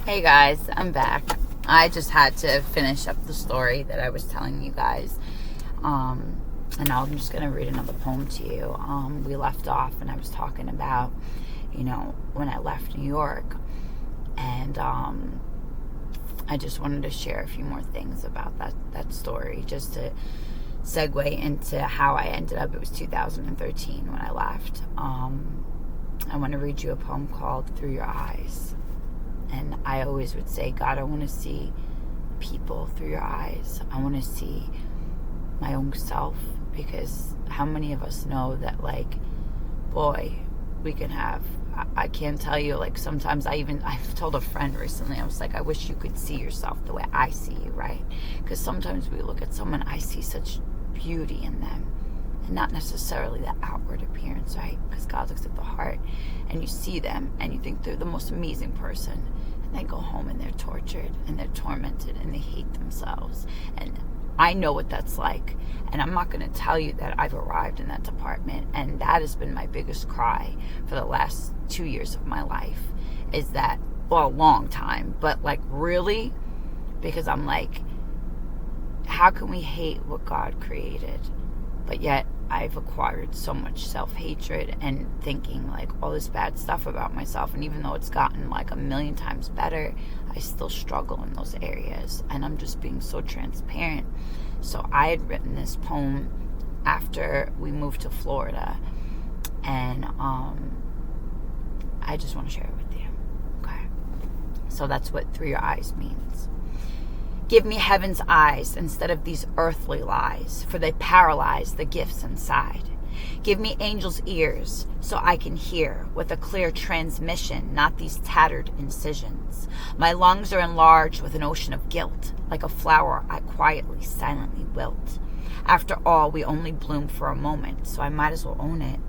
Hey guys, I'm back. I just had to finish up the story that I was telling you guys. And now I'm just going to read another poem to you. We left off and I was talking about, when I left New York. And I just wanted to share a few more things about that story, just to segue into how I ended up. It was 2013 when I left. I want to read you a poem called Through Your Eyes. And I always would say, God, I want to see people through your eyes. I want to see my own self, because how many of us know that, boy, we can have, I can't tell you, sometimes I've told a friend recently, I was like, I wish you could see yourself the way I see you, right? Because sometimes we look at someone, I see such beauty in them. And not necessarily the outward appearance, right? Because God looks at the heart, and you see them and you think they're the most amazing person, and they go home and they're tortured and they're tormented and they hate themselves. And I know what that's like, and I'm not going to tell you that I've arrived in that department. And that has been my biggest cry for the last 2 years of my life, is that, well, a long time, but really, because I'm like, how can we hate what God created? But yet I've acquired so much self-hatred and thinking all this bad stuff about myself. And even though it's gotten a million times better, I still struggle in those areas. And I'm just being so transparent. So I had written this poem after we moved to Florida. And I just want to share it with you. Okay. So that's what Through Your Eyes means. Give me heaven's eyes instead of these earthly lies, for they paralyze the gifts inside. Give me angels' ears so I can hear with a clear transmission, not these tattered incisions. My lungs are enlarged with an ocean of guilt, like a flower I quietly, silently wilt. After all, we only bloom for a moment, so I might as well own it.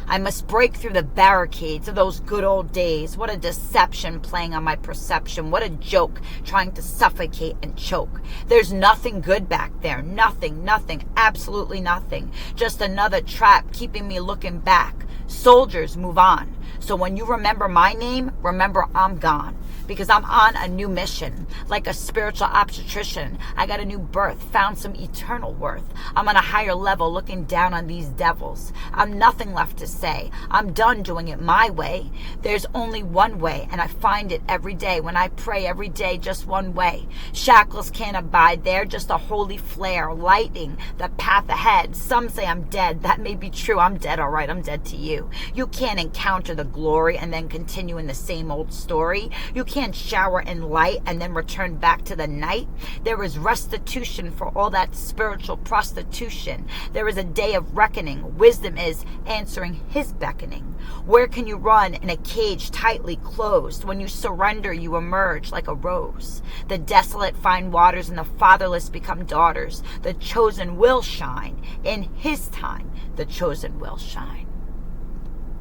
I must break through the barricades of those good old days. What a deception playing on my perception. What a joke trying to suffocate and choke. There's nothing good back there. Nothing, absolutely nothing. Just another trap keeping me looking back. Soldiers, move on. So when you remember my name, remember I'm gone. Because I'm on a new mission, like a spiritual obstetrician. I got a new birth, found some eternal worth. I'm on a higher level looking down on these devils. I'm nothing left to say. I'm done doing it my way. There's only one way, and I find it every day. When I pray every day, just one way. Shackles can't abide there, just a holy flare, lighting the path ahead. Some say I'm dead. That may be true. I'm dead, all right. I'm dead to you. You can't encounter the glory and then continue in the same old story. You can't shower in light and then return back to the night. There is restitution for all that spiritual prostitution. There is a day of reckoning. Wisdom is answering his beckoning. Where can you run in a cage tightly closed? When you surrender, you emerge like a rose. The desolate find waters and the fatherless become daughters. The chosen will shine. In his time, the chosen will shine.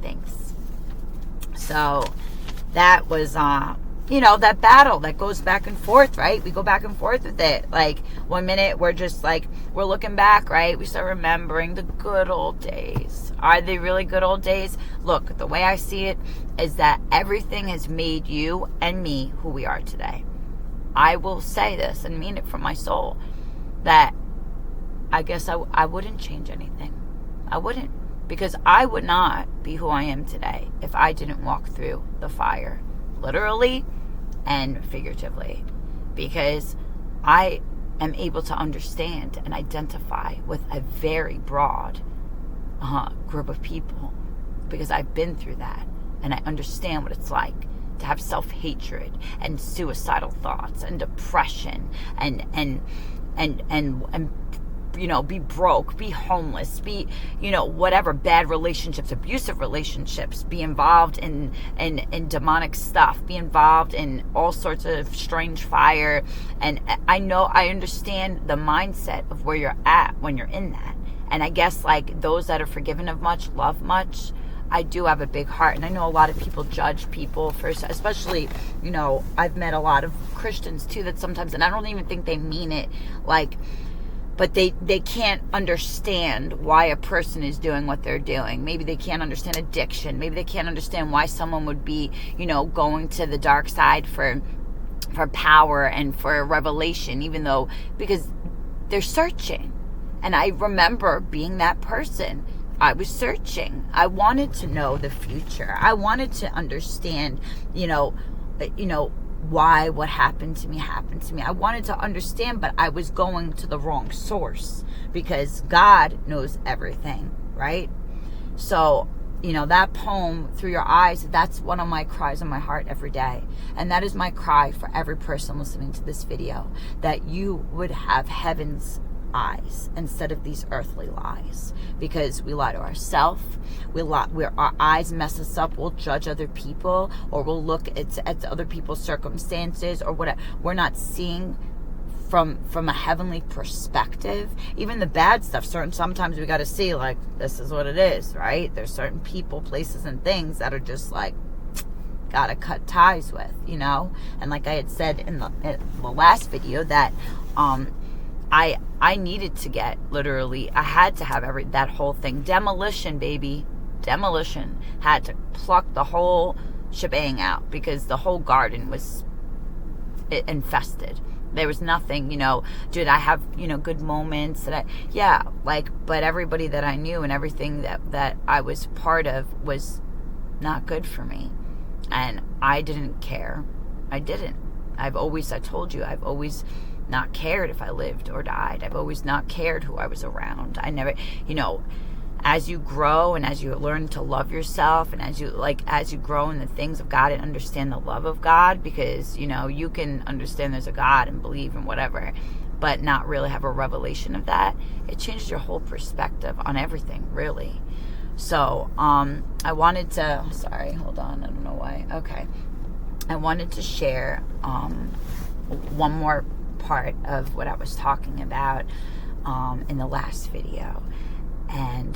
Thanks. So that was that battle that goes back and forth, right? We go back and forth with it. 1 minute we're just we're looking back, right? We start remembering the good old days. Are they really good old days? Look, the way I see it is that everything has made you and me who we are today. I will say this and mean it from my soul, that I guess I wouldn't change anything. I wouldn't, because I would not be who I am today if I didn't walk through the fire, literally and figuratively, because I am able to understand and identify with a very broad group of people, because I've been through that and I understand what it's like to have self-hatred and suicidal thoughts and depression and be broke, be homeless, be, whatever, bad relationships, abusive relationships, be involved in demonic stuff, be involved in all sorts of strange fire. And I understand the mindset of where you're at when you're in that. And I guess those that are forgiven of much, love much. I do have a big heart, and I know a lot of people judge people for, especially, I've met a lot of Christians too that sometimes, and I don't even think they mean it, but they can't understand why a person is doing what they're doing. Maybe they can't understand addiction. Maybe they can't understand why someone would be, going to the dark side for for power and for revelation, even though, because they're searching. And I remember being that person. I was searching. I wanted to know the future. I wanted to understand, why what happened to me. I wanted to understand, but I was going to the wrong source, because God knows everything, right? So, that poem, Through Your Eyes, that's one of my cries in my heart every day. And that is my cry for every person listening to this video, that you would have heaven's eyes instead of these earthly lies, because we lie to ourselves. Our eyes mess us up. We'll judge other people, or we'll look at other people's circumstances or whatever. We're not seeing from a heavenly perspective. Even the bad stuff, sometimes we got to see, like, this is what it is, right? There's certain people, places, and things that are just like, gotta cut ties with, and like I had said in the last video, that I needed to get, literally, I had to have that whole thing. Demolition, baby. Demolition. Had to pluck the whole shebang out, because the whole garden was infested. There was nothing, did I have, good moments? But everybody that I knew and everything that I was part of was not good for me. And I didn't care. I told you, I've always not cared if I lived or died. I've always not cared who I was around. I never, as you grow and as you learn to love yourself, and as you grow in the things of God and understand the love of God, because, you can understand there's a God and believe in whatever, but not really have a revelation of that, it changes your whole perspective on everything, really. So, I wanted to, sorry, hold on, I don't know why. Okay. I wanted to share, one more part of what I was talking about, in the last video. And,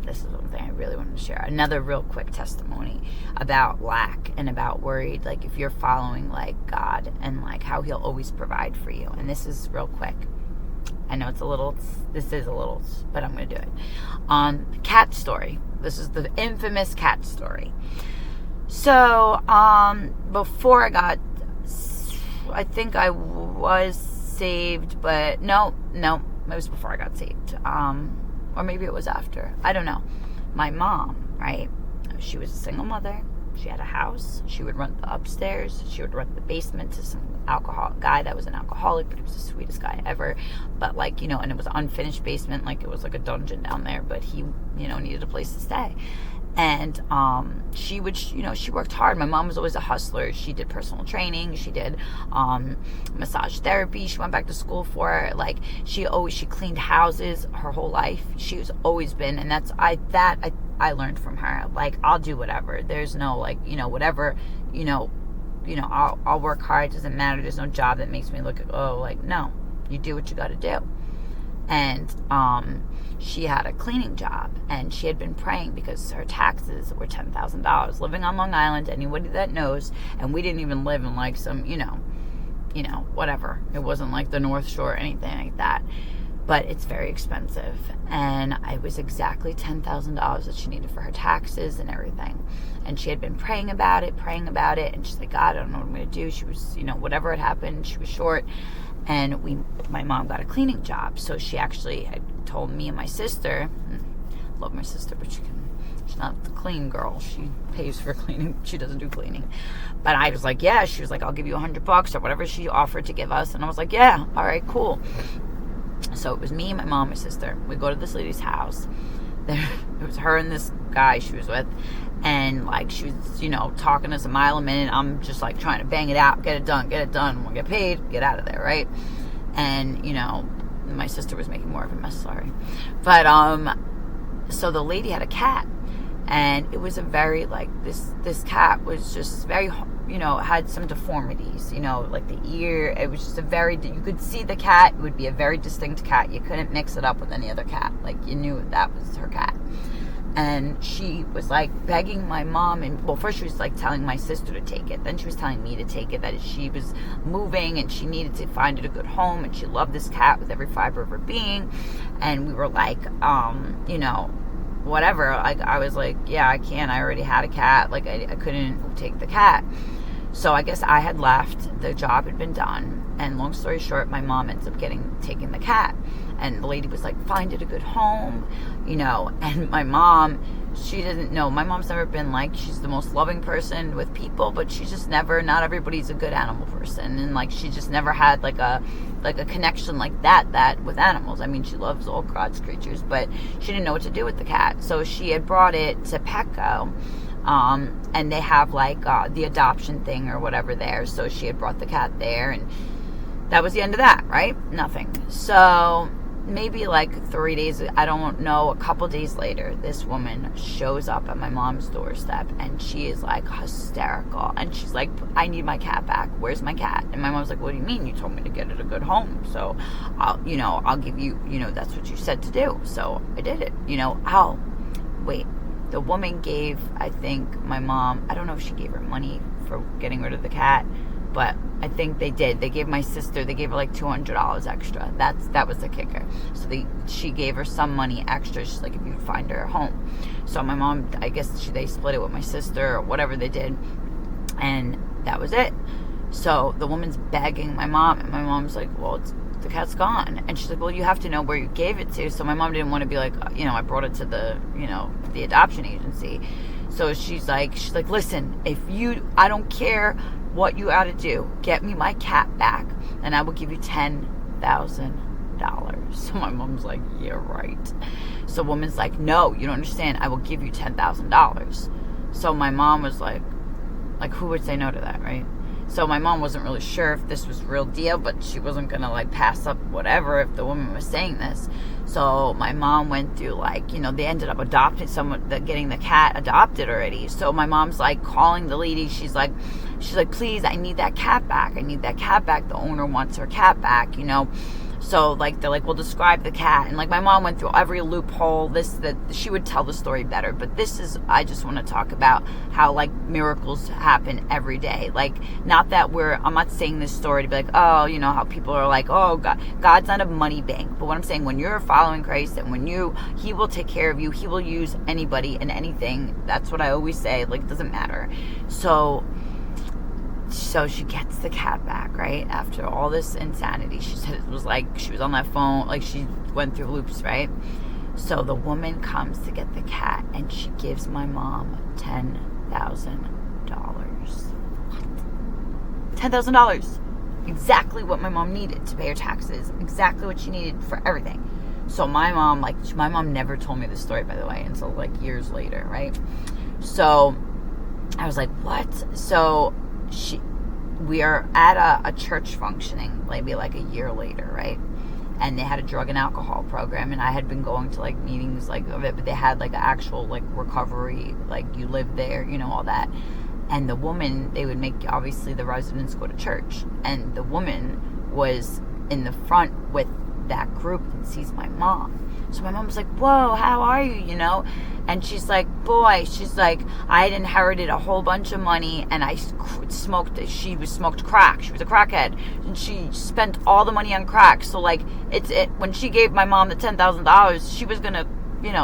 this is one thing I really wanted to share. Another real quick testimony about lack and about worried, like, if you're following, like, God, and, like, how he'll always provide for you. And this is real quick. I know this is a little, but I'm going to do it. Cat story. This is the infamous cat story. So, before I think I was saved, but no, it was before I got saved. Or maybe it was after. I don't know. My mom, right? She was a single mother. She had a house. She would rent the upstairs. She would rent the basement to some guy that was an alcoholic, but he was the sweetest guy ever. But, like, and it was an unfinished basement. Like, it was like a dungeon down there, but he, needed a place to stay. And she would, she worked hard. My mom was always a hustler. She did personal training. She did massage therapy. She went back to school for it. Like, she cleaned houses her whole life. She's always been, and I learned from her. Like, I'll do whatever. There's no, like, whatever, I'll work hard. It doesn't matter. There's no job that makes me look at, no, you do what you got to do. And she had a cleaning job, and she had been praying because her taxes were $10,000. Living on Long Island, anybody that knows, and we didn't even live in, like, some, whatever. It wasn't like the North Shore or anything like that. But it's very expensive. And it was exactly $10,000 that she needed for her taxes and everything. And she had been praying about it. And she's like, God, I don't know what I'm going to do. She was, whatever had happened, she was short. And my mom got a cleaning job. So she actually had told me and my sister, love my sister, but she's not the clean girl. She pays for cleaning. She doesn't do cleaning. But I was like, yeah. She was like, I'll give you $100 or whatever she offered to give us. And I was like, yeah, all right, cool. So it was me, my mom, my sister. We go to this lady's house. There was her and this guy she was with. And, like, she was, talking to us a mile a minute. I'm just, like, trying to bang it out, get it done. We'll get paid, get out of there, right? And, my sister was making more of a mess, sorry. But, so the lady had a cat. And it was a very, like, this cat was just very, had some deformities, like the ear. It was just you could see the cat. It would be a very distinct cat. You couldn't mix it up with any other cat. Like, you knew that was her cat. And she was, like, begging my mom. And, well, first she was, like, telling my sister to take it. Then she was telling me to take it, that she was moving and she needed to find it a good home. And she loved this cat with every fiber of her being. And we were like, whatever. Like, I was like, yeah, I can't. I already had a cat. Like, I couldn't take the cat. So I guess I had left. The job had been done. And long story short, my mom ends up taking the cat. And the lady was like, find it a good home, And my mom, she doesn't know. My mom's never been like, she's the most loving person with people, but she's just never, not everybody's a good animal person. And like, she just never had like a connection like that with animals. I mean, she loves all God's creatures, but she didn't know what to do with the cat. So she had brought it to Petco. And they have like the adoption thing or whatever there. So she had brought the cat there, and that was the end of that, right? Nothing. So maybe like 3 days, I don't know, a couple days later, this woman shows up at my mom's doorstep, and she is like hysterical. And she's like, I need my cat back. Where's my cat? And my mom's like, what do you mean? You told me to get it a good home. So I'll give you, that's what you said to do. So I did it, Oh, wait. The woman gave, I think, my mom, I don't know if she gave her money for getting rid of the cat, but I think they did. They gave my sister, they gave her like $200 extra. That was the kicker. So she gave her some money extra. She's like, if you find her a home. So my mom, I guess they split it with my sister or whatever they did. And that was it. So the woman's begging my mom, and my mom's like, well, the cat's gone. And she's like, well, you have to know where you gave it to. So my mom didn't want to be like, I brought it to the adoption agency. So she's like, listen, I don't care what you ought to do, get me my cat back, and I will give you $10,000. So my mom's like, yeah, right. So woman's like, no, you don't understand. I will give you $10,000. So my mom was like, who would say no to that, right? So my mom wasn't really sure if this was real deal, but she wasn't going to like pass up whatever if the woman was saying this. So my mom went through they ended up adopting getting the cat adopted already. So my mom's like calling the lady. She's like, please, I need that cat back. I need that cat back. The owner wants her cat back, So they're like, well, describe the cat. And like my mom went through every loophole. That she would tell the story better. But I just want to talk about how like miracles happen every day. Like, not that I'm not saying this story to be like, oh, how people are like, oh, God's not a money bank. But what I'm saying, when you're following Christ and He will take care of you. He will use anybody and anything. That's what I always say. Like, it doesn't matter. So she gets the cat back, right? After all this insanity. She said it was like she was on that phone, like she went through loops, right? So the woman comes to get the cat, and she gives my mom $10,000. What? $10,000. Exactly what my mom needed to pay her taxes. Exactly what she needed for everything. So my mom never told me this story, by the way, until like years later, right? So I was like, what? So we are at a church functioning maybe like a year later, right? And they had a drug and alcohol program, and I had been going to like meetings like of it, but they had like actual like recovery, like you live there, all that. And the woman, they would make obviously the residents go to church, and the woman was in the front with that group and sees my mom. So my mom was like, whoa, how are you, And she's like, I had inherited a whole bunch of money, and she smoked crack. She was a crackhead, and she spent all the money on crack. So like, when she gave my mom the $10,000, she was going to,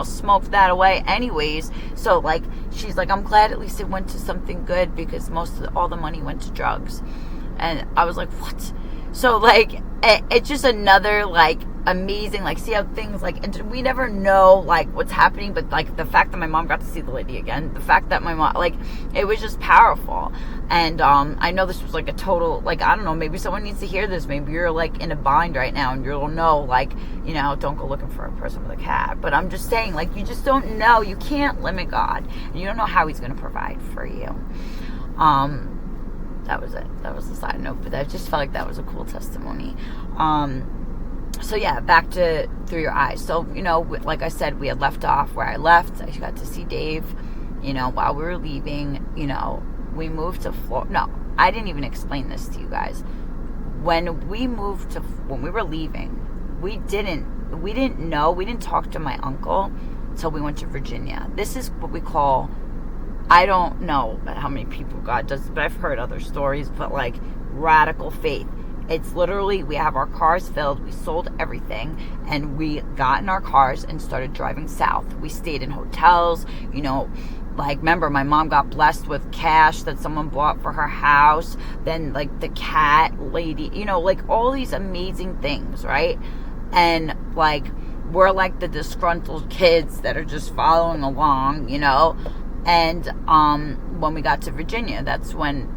smoke that away anyways. So like, she's like, I'm glad at least it went to something good, because all the money went to drugs. And I was like, what? So like, it's just another like amazing, like, see how things like, and we never know like what's happening, but like the fact that my mom got to see the lady again, the fact that my mom, like, it was just powerful. And I know this was like a total, like, I don't know, maybe someone needs to hear this. Maybe you're like in a bind right now, and you'll know, like, don't go looking for a person with a cat. But I'm just saying, like, you just don't know. You can't limit God, and you don't know how He's going to provide for you. That was it. That was the side note, but I just felt like that was a cool testimony. So yeah, back to Through Your Eyes. So, like I said, we had left off where I left. I got to see Dave, while we were leaving. We moved to Florida. No, I didn't even explain this to you guys. When we were leaving, we didn't know, we didn't talk to my uncle until we went to Virginia. This is what we call, I don't know how many people God does, but I've heard other stories, but like radical faith. It's literally, we have our cars filled, we sold everything, and we got in our cars and started driving south. We stayed in hotels, like, remember, my mom got blessed with cash that someone bought for her house. Then, like, the cat lady, like, all these amazing things, right? And, like, we're like the disgruntled kids that are just following along, And when we got to Virginia, that's when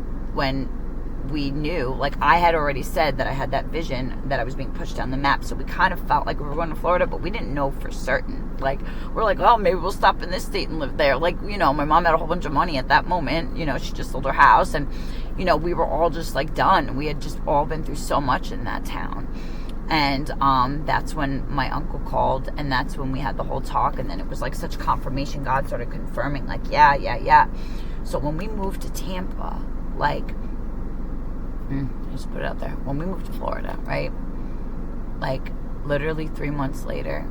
we knew, like, I had already said that I had that vision that I was being pushed down the map. So we kind of felt like we were going to Florida, but we didn't know for certain. Like, we're like, oh, maybe we'll stop in this state and live there. Like, my mom had a whole bunch of money at that moment. She just sold her house, and, we were all just like done. We had just all been through so much in that town. And that's when my uncle called, and that's when we had the whole talk. And then it was like such confirmation. God started confirming, like, yeah. So when we moved to Tampa, like, just put it out there. When we moved to Florida, right? Like, literally 3 months later,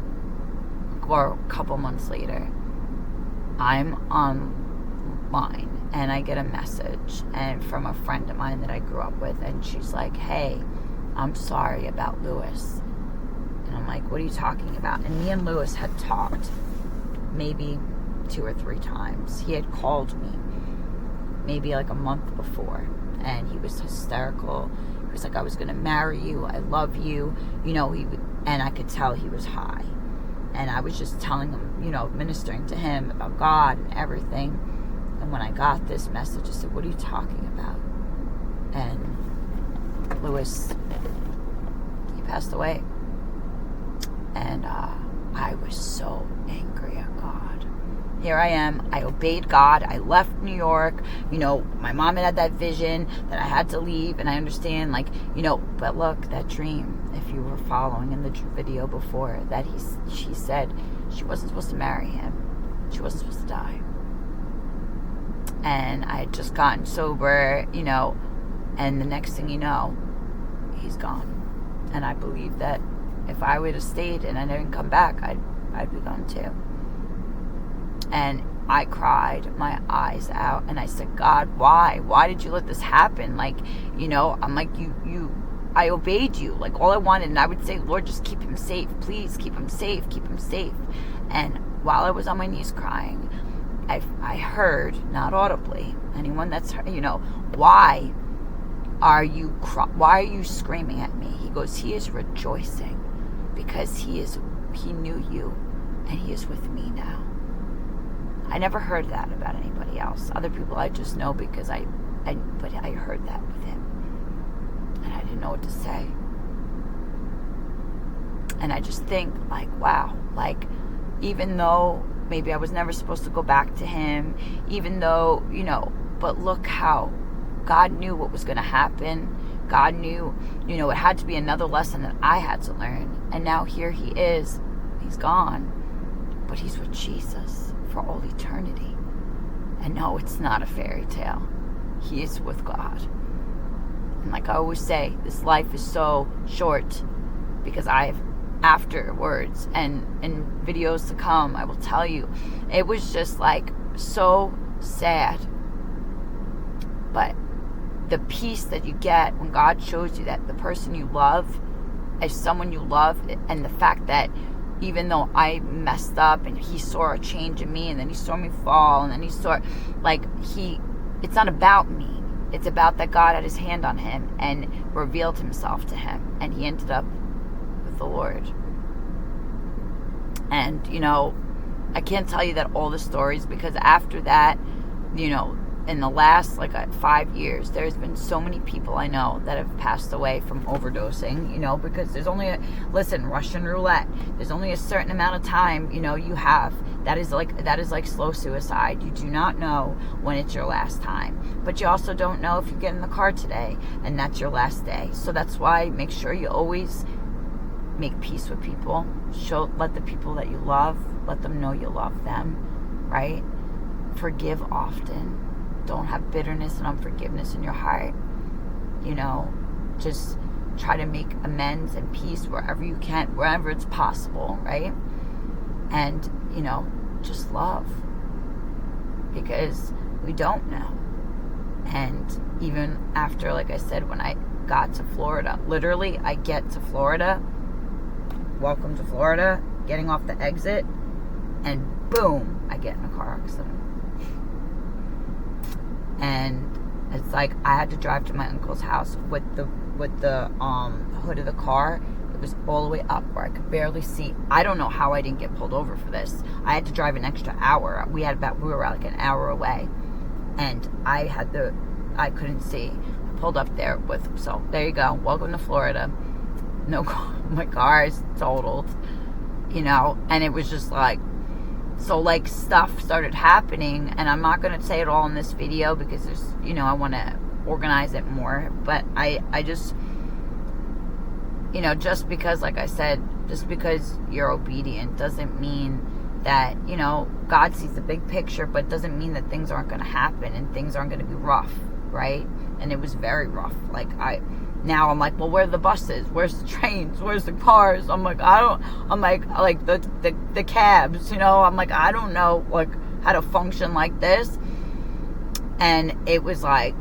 or a couple months later, I'm online and I get a message and from a friend of mine that I grew up with, and she's like, hey, I'm sorry about Lewis. And I'm like, what are you talking about? And me and Lewis had talked maybe 2 or 3 times. He had called me maybe like a month before, and he was hysterical. He was like, I was going to marry you. I love you. And I could tell he was high. And I was just telling him, ministering to him about God and everything. And when I got this message, I said, what are you talking about? And Lewis, he passed away. And I was so angry at God. Here I am. I obeyed God. I left New York. My mom had that vision that I had to leave. And I understand, but look, that dream, if you were following in the video before, that she said she wasn't supposed to marry him. She wasn't supposed to die. And I had just gotten sober, and the next thing you know, he's gone. And I believe that if I would have stayed and I didn't come back, I'd be gone too. And I cried my eyes out, and I said, God, why? Why did you let this happen? Like, I'm like, I obeyed you. Like, all I wanted, and I would say, Lord, just keep him safe. Please keep him safe. Keep him safe. And while I was on my knees crying, I heard, not audibly, anyone that's, why are you screaming at me? He goes, he is rejoicing because he knew you, and he is with me now. I never heard that about anybody else. Other people I just know because but I heard that with him. And I didn't know what to say. And I just think, like, wow, like, even though maybe I was never supposed to go back to him, even though, but look how God knew what was going to happen. God knew, it had to be another lesson that I had to learn. And now here he is. He's gone. But he's with Jesus for all eternity. And no, it's not a fairy tale. He is with God. And like I always say, this life is so short, because afterwards and in videos to come, I will tell you, it was just like so sad. But the peace that you get when God shows you that the person you love is someone you love, and the fact that even though I messed up and he saw a change in me, and then he saw me fall, and then he saw, it's not about me. It's about that God had his hand on him and revealed himself to him, and he ended up with the Lord. And, I can't tell you that all the stories, because after that, in the last 5 years, there's been so many people I know that have passed away from overdosing, because there's only Russian roulette. There's only a certain amount of time, you have. That is like slow suicide. You do not know when it's your last time. But you also don't know if you get in the car today and that's your last day. So that's why make sure you always make peace with people. Let the people that you love, let them know you love them, right? Forgive often. Don't have bitterness and unforgiveness in your heart. Just try to make amends and peace wherever you can, wherever it's possible, right? And, just love. Because we don't know. And even after, like I said, when I got to Florida. Literally, I get to Florida, welcome to Florida, getting off the exit, and boom, I get in a car accident. And it's like I had to drive to my uncle's house with the hood of the car. It was all the way up where I could barely see. I don't know how I didn't get pulled over for this. I had to drive an extra hour. We were like an hour away, and I couldn't see. I pulled up there so there you go. Welcome to Florida. No, my car is totaled, and it was just like, so like stuff started happening, and I'm not going to say it all in this video because there's, I want to organize it more, but I just, just because, like I said, just because you're obedient doesn't mean that, God sees the big picture, but doesn't mean that things aren't going to happen and things aren't going to be rough, right? And it was very rough. Like now I'm like, well, where are the buses? Where's the trains? Where's the cars? I'm like, the cabs, I'm like, I don't know, like, how to function like this. And it was like,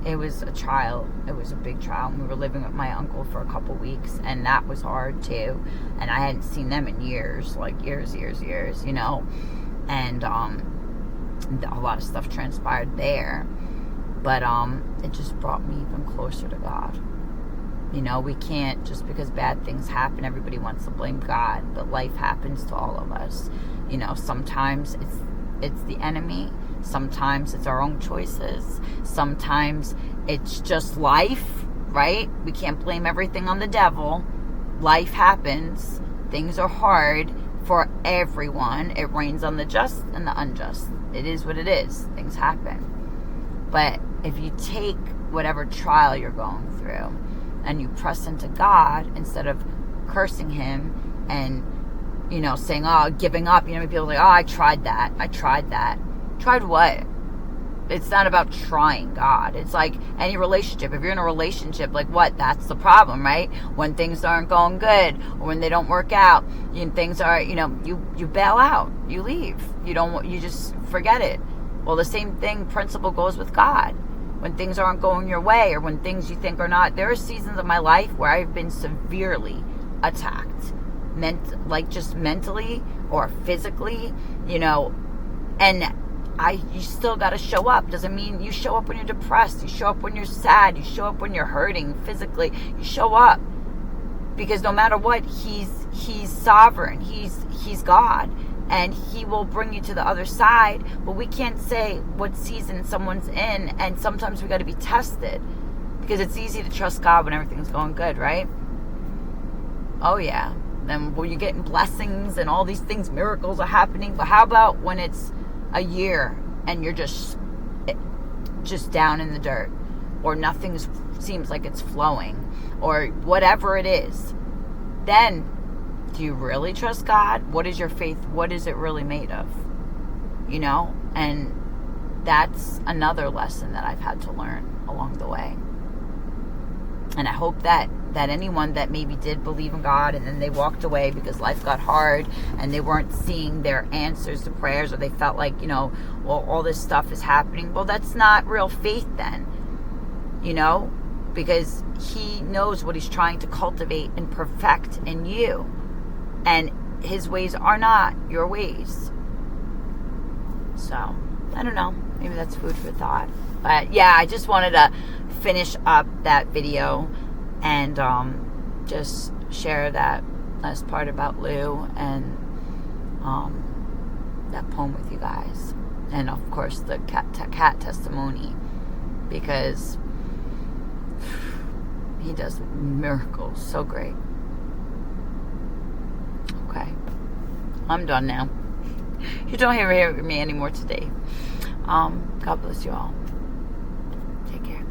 it was a trial. It was a big trial. We were living with my uncle for a couple weeks, and that was hard too. And I hadn't seen them in years, like years, and a lot of stuff transpired there. But it just brought me even closer to God. We can't, just because bad things happen, everybody wants to blame God, but life happens to all of us. Sometimes it's the enemy, sometimes it's our own choices, sometimes it's just life, right? We can't blame everything on the devil. Life happens. Things are hard for everyone. It rains on the just and the unjust. It is what it is. Things happen. But if you take whatever trial you're going through and you press into God instead of cursing him and, saying, oh, giving up, people are like, oh, I tried that. Tried what? It's not about trying God. It's like any relationship. If you're in a relationship, like what? That's the problem, right? When things aren't going good or when they don't work out, things are, you bail out, you leave. You just forget it. Well, the same principle goes with God. When things aren't going your way or when things you think are not, there are seasons of my life where I've been severely attacked, just mentally or physically, and you still got to show up. Doesn't mean you show up when you're depressed. You show up when you're sad. You show up when you're hurting physically. You show up because no matter what, he's sovereign. He's God. And he will bring you to the other side. But we can't say what season someone's in. And sometimes we got to be tested. Because it's easy to trust God when everything's going good, right? Oh, yeah. Then when you're getting blessings and all these things, miracles are happening. But how about when it's a year and you're just down in the dirt? Or nothing seems like it's flowing? Or whatever it is. Then, do you really trust God? What is your faith? What is it really made of? And that's another lesson that I've had to learn along the way. And I hope that anyone that maybe did believe in God and then they walked away because life got hard and they weren't seeing their answers to prayers, or they felt like, well, all this stuff is happening. Well, that's not real faith then, because he knows what he's trying to cultivate and perfect in you. And his ways are not your ways. So, I don't know. Maybe that's food for thought. But yeah, I just wanted to finish up that video and just share that last part about Lou and that poem with you guys. And of course the cat testimony, because he does miracles so great. Okay, I'm done now. You don't hear me anymore today. God bless you all. Take care.